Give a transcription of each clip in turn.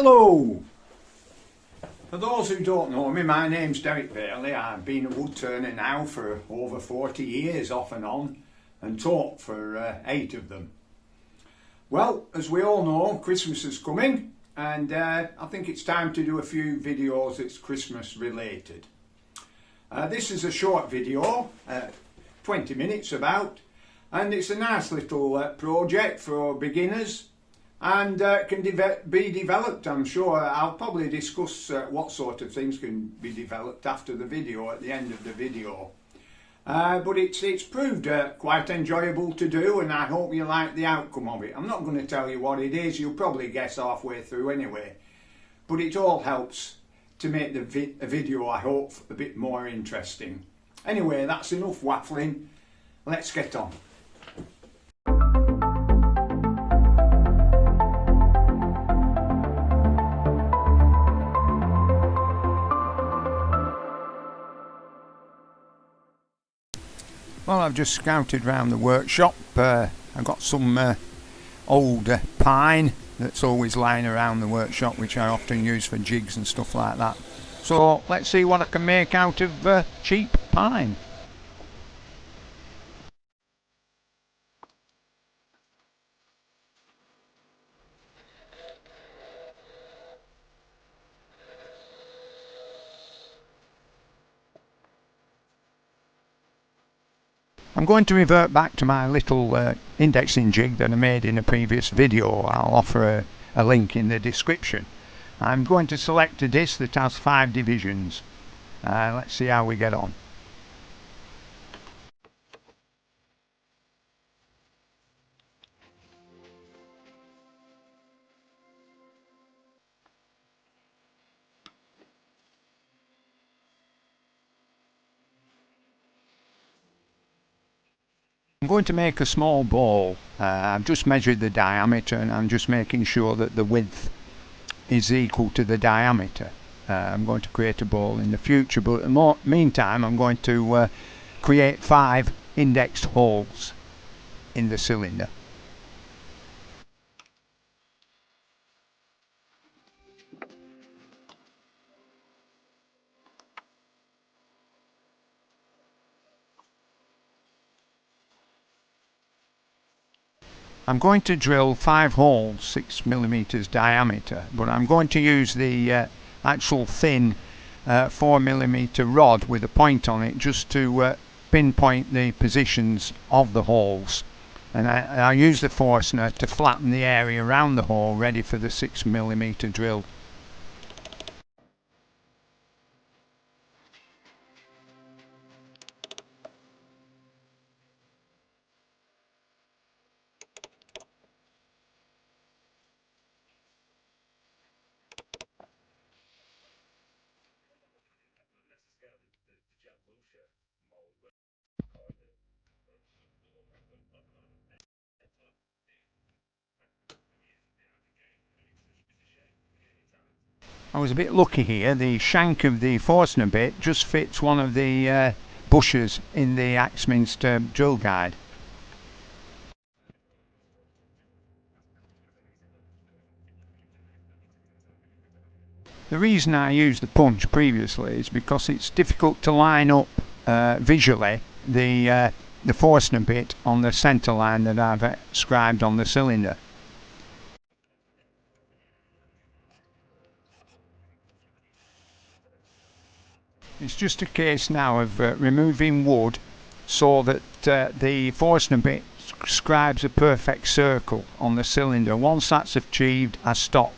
Hello! For those who don't know me, my name's Derek Bailey. I've been a wood turner now for over 40 years off and on, and taught for 8 of them. Well, as we all know, Christmas is coming, and I think it's time to do a few videos that's Christmas related. This is a short video, 20 minutes about, and it's a nice little project for beginners, and can be developed. I'm sure I'll probably discuss what sort of things can be developed after the video, at the end of the video. But it's proved quite enjoyable to do, and I hope you like the outcome of it. I'm not going to tell you what it is, you'll probably guess halfway through anyway. But it all helps to make the video, I hope, a bit more interesting. Anyway, that's enough waffling. Let's get on. Well, I've just scouted round the workshop. I've got some old pine that's always lying around the workshop, which I often use for jigs and stuff like that. So let's see what I can make out of cheap pine. I'm going to revert back to my little indexing jig that I made in a previous video. I'll offer a link in the description. I'm going to select a disc that has 5 divisions. Let's see how we get on. I'm going to make a small bowl. I've just measured the diameter, and I'm just making sure that the width is equal to the diameter. I'm going to create a bowl in the future, but in the meantime I'm going to create 5 indexed holes in the cylinder. I'm going to drill 5 holes 6mm diameter, but I'm going to use the actual thin 4mm rod with a point on it just to pinpoint the positions of the holes, and I use the Forstner to flatten the area around the hole ready for the 6mm drill. I was a bit lucky here. The shank of the Forstner bit just fits one of the bushes in the Axminster drill guide. The reason I used the punch previously is because it's difficult to line up visually the Forstner bit on the centre line that I've scribed on the cylinder. It's just a case now of removing wood so that the Forstner bit scribes a perfect circle on the cylinder. Once that's achieved, I stop.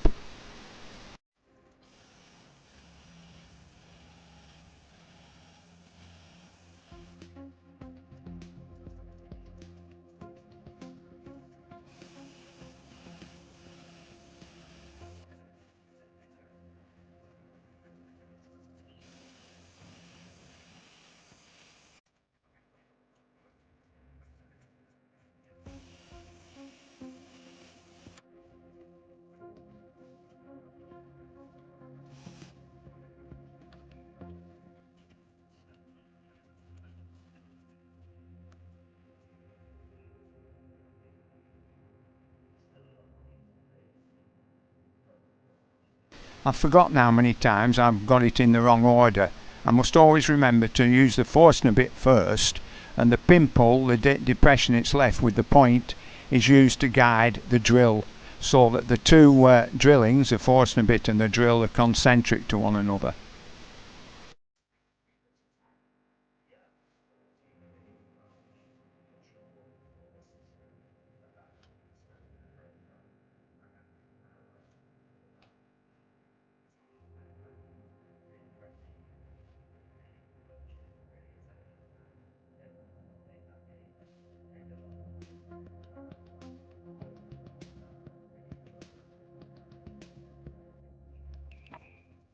I've forgotten how many times I've got it in the wrong order. I must always remember to use the Forstner bit first, and the pimple, the depression it's left with the point, is used to guide the drill, so that the two drillings, the Forstner bit and the drill, are concentric to one another.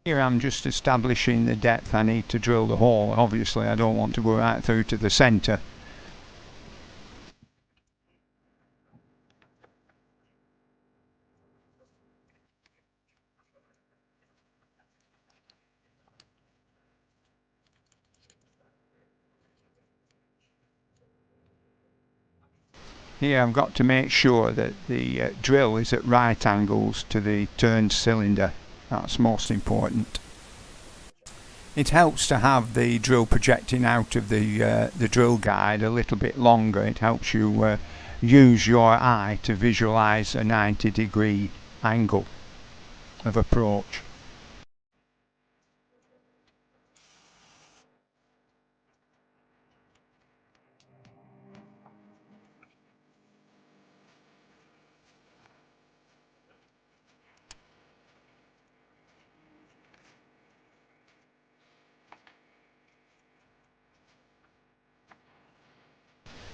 Here I'm just establishing the depth I need to drill the hole. Obviously I don't want to go right through to the centre. Here I've got to make sure that the drill is at right angles to the turned cylinder. That's most important. It helps to have the drill projecting out of the drill guide a little bit longer. It helps you use your eye to visualise a 90-degree angle of approach.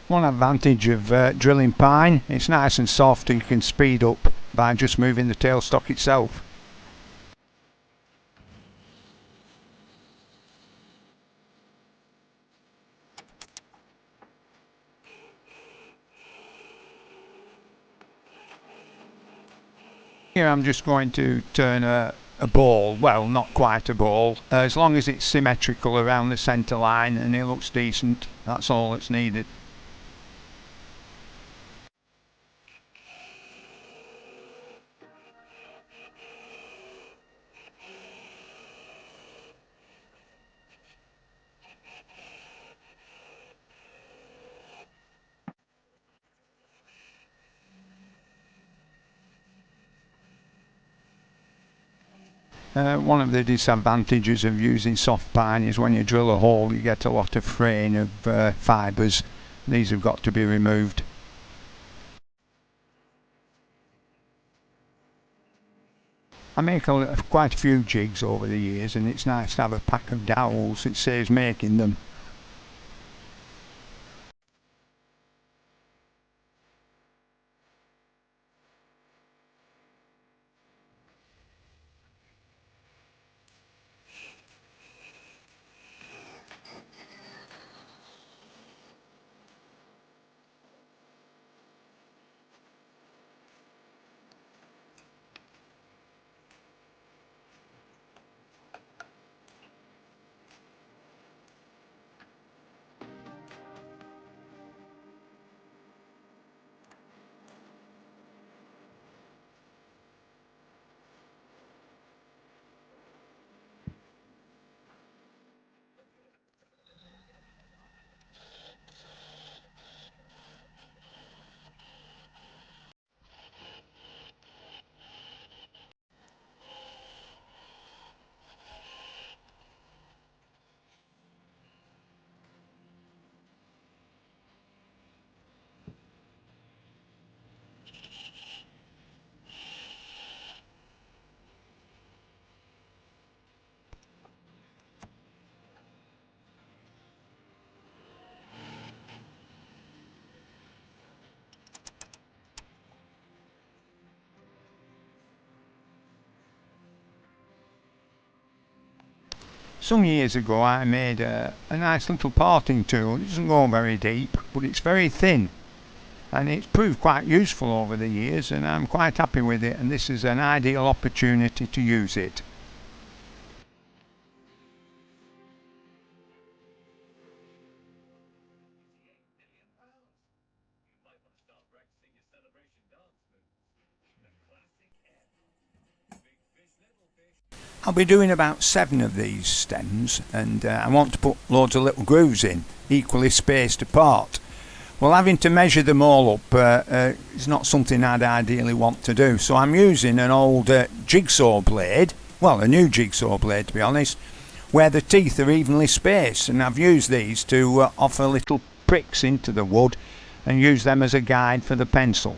One advantage of drilling pine, it's nice and soft and you can speed up by just moving the tailstock itself. Here I'm just going to turn a ball, well not quite a ball, as long as it's symmetrical around the centre line and it looks decent, that's all that's needed. One of the disadvantages of using soft pine is when you drill a hole you get a lot of fraying of fibres. These have got to be removed. I make quite a few jigs over the years and it's nice to have a pack of dowels, it saves making them. Some years ago I made a nice little parting tool. It doesn't go very deep but it's very thin and it's proved quite useful over the years and I'm quite happy with it, and this is an ideal opportunity to use it. I'll be doing about 7 of these stems, and I want to put loads of little grooves in, equally spaced apart. Well, having to measure them all up is not something I'd ideally want to do, so I'm using an old jigsaw blade, well, a new jigsaw blade to be honest, where the teeth are evenly spaced, and I've used these to offer little pricks into the wood and use them as a guide for the pencil.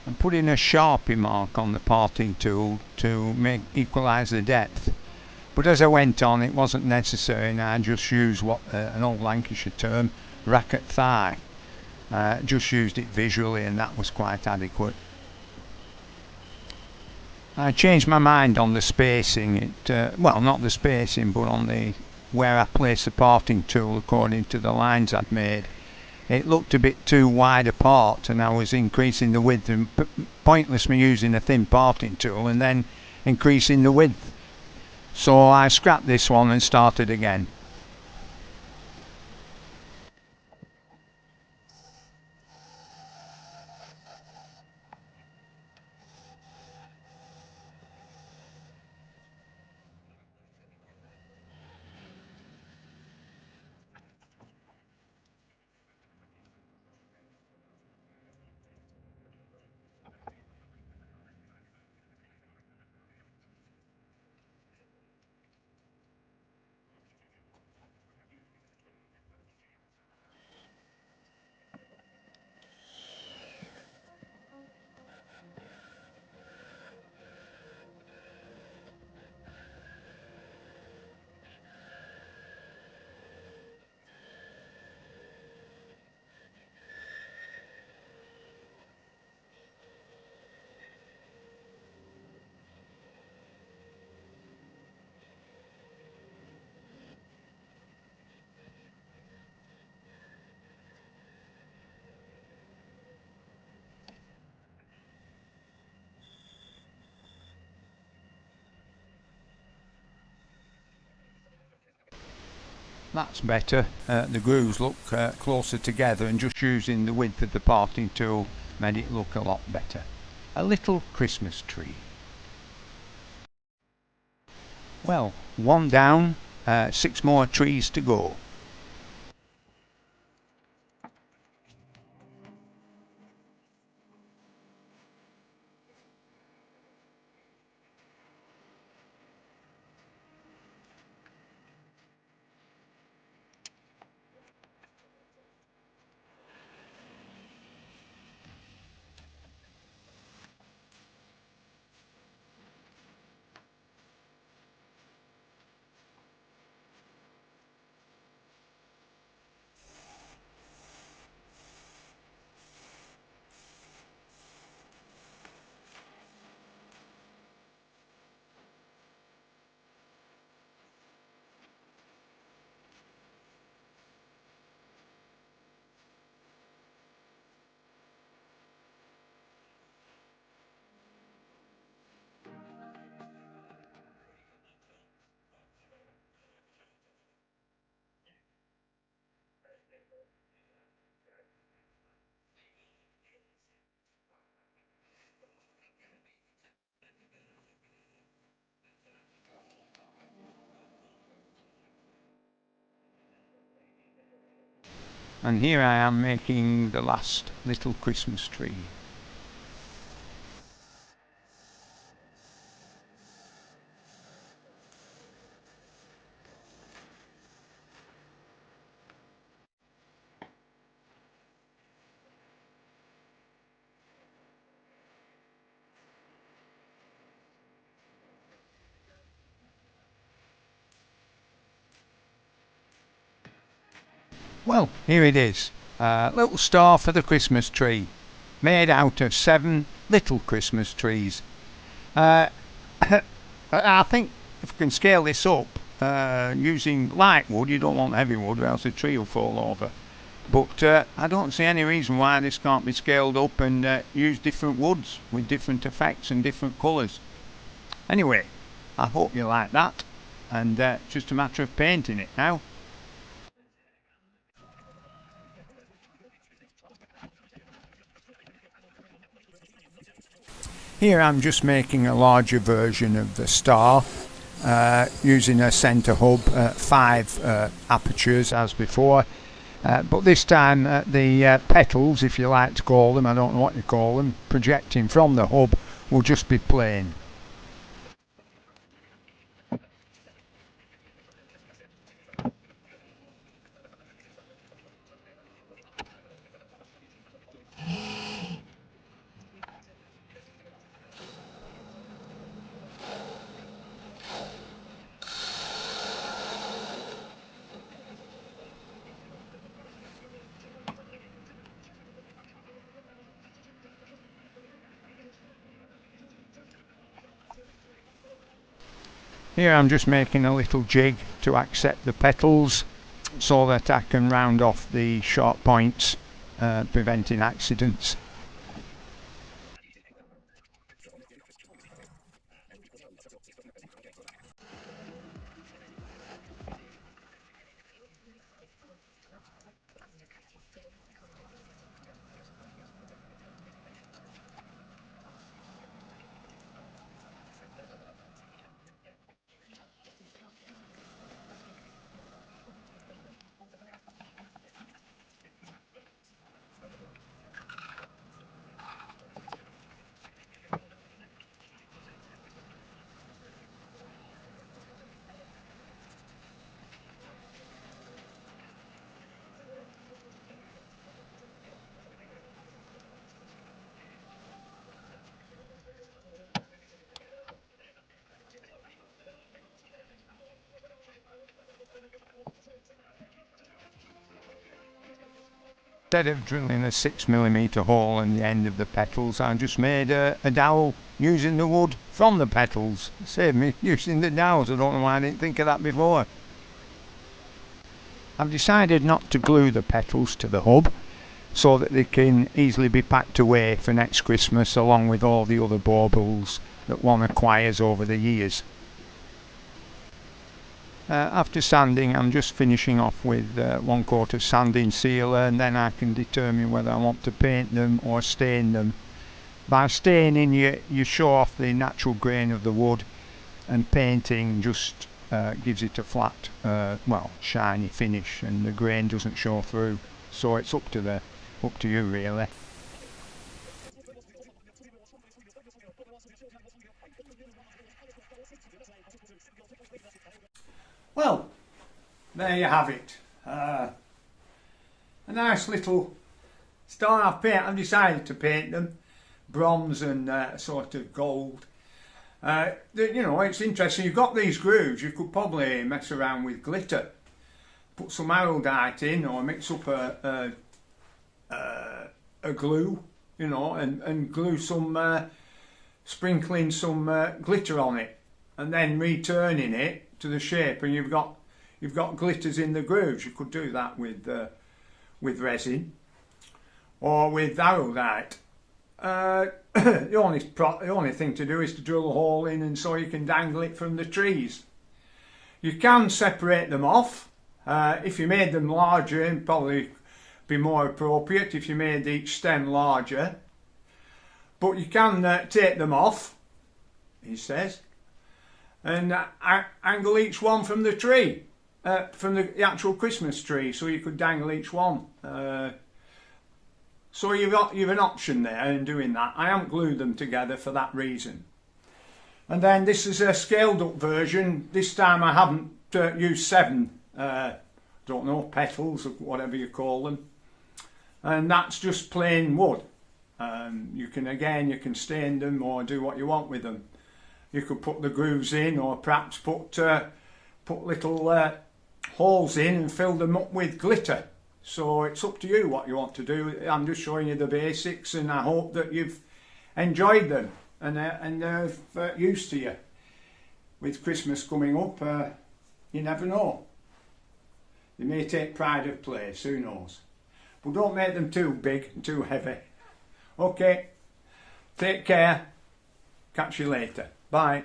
I'm putting a Sharpie mark on the parting tool to equalise the depth, but as I went on it wasn't necessary, and I just used what an old Lancashire term, racket thigh. Just used it visually and that was quite adequate. I changed my mind on the spacing, well, not the spacing but on the where I place the parting tool according to the lines I'd made. It looked a bit too wide apart and I was increasing the width, and pointless me using a thin parting tool and then increasing the width. So I scrapped this one and started again. That's better. The grooves look closer together, and just using the width of the parting tool made it look a lot better. A little Christmas tree. Well, one down, 6 more trees to go. And here I am making the last little Christmas tree. Well, here it is. Little star for the Christmas tree, made out of 7 little Christmas trees. I think if we can scale this up using light wood, you don't want heavy wood or else the tree will fall over. But I don't see any reason why this can't be scaled up and use different woods with different effects and different colours. Anyway, I hope you like that, and it's just a matter of painting it now. Here I'm just making a larger version of the star using a centre hub, 5 apertures as before, but this time the petals, if you like to call them, I don't know what you call them, projecting from the hub will just be plain. Here I'm just making a little jig to accept the petals so that I can round off the sharp points, preventing accidents. Instead of drilling a 6mm hole in the end of the petals, I just made a dowel using the wood from the petals. Saved me using the dowels. I don't know why I didn't think of that before. I've decided not to glue the petals to the hub so that they can easily be packed away for next Christmas along with all the other baubles that one acquires over the years. After sanding, I'm just finishing off with 1 coat of sanding sealer, and then I can determine whether I want to paint them or stain them. By staining, you show off the natural grain of the wood, and painting just gives it a flat, shiny finish, and the grain doesn't show through. So it's up to you really. Well, there you have it. A nice little star I've decided to paint them bronze and sort of gold. It's interesting. You've got these grooves. You could probably mess around with glitter, put some araldite in, or mix up a glue, and glue some, sprinkling some glitter on it, and then returning it to the shape, and you've got glitters in the grooves. You could do that with resin or with araldite. The only thing to do is to drill a hole in, and so you can dangle it from the trees. You can separate them off. If you made them larger, it'd probably be more appropriate if you made each stem larger. But you can take them off, he says, and angle each one from the tree, from the actual Christmas tree, so you could dangle each one. So you've an option there in doing that. I haven't glued them together for that reason. And then this is a scaled up version. This time I haven't used 7, don't know, petals or whatever you call them. And that's just plain wood. You can stain them or do what you want with them. You could put the grooves in, or perhaps put little holes in and fill them up with glitter. So it's up to you what you want to do. I'm just showing you the basics, and I hope that you've enjoyed them and they're used to you. With Christmas coming up, you never know. They may take pride of place, who knows. But don't make them too big and too heavy. Okay, take care. Catch you later. Bye.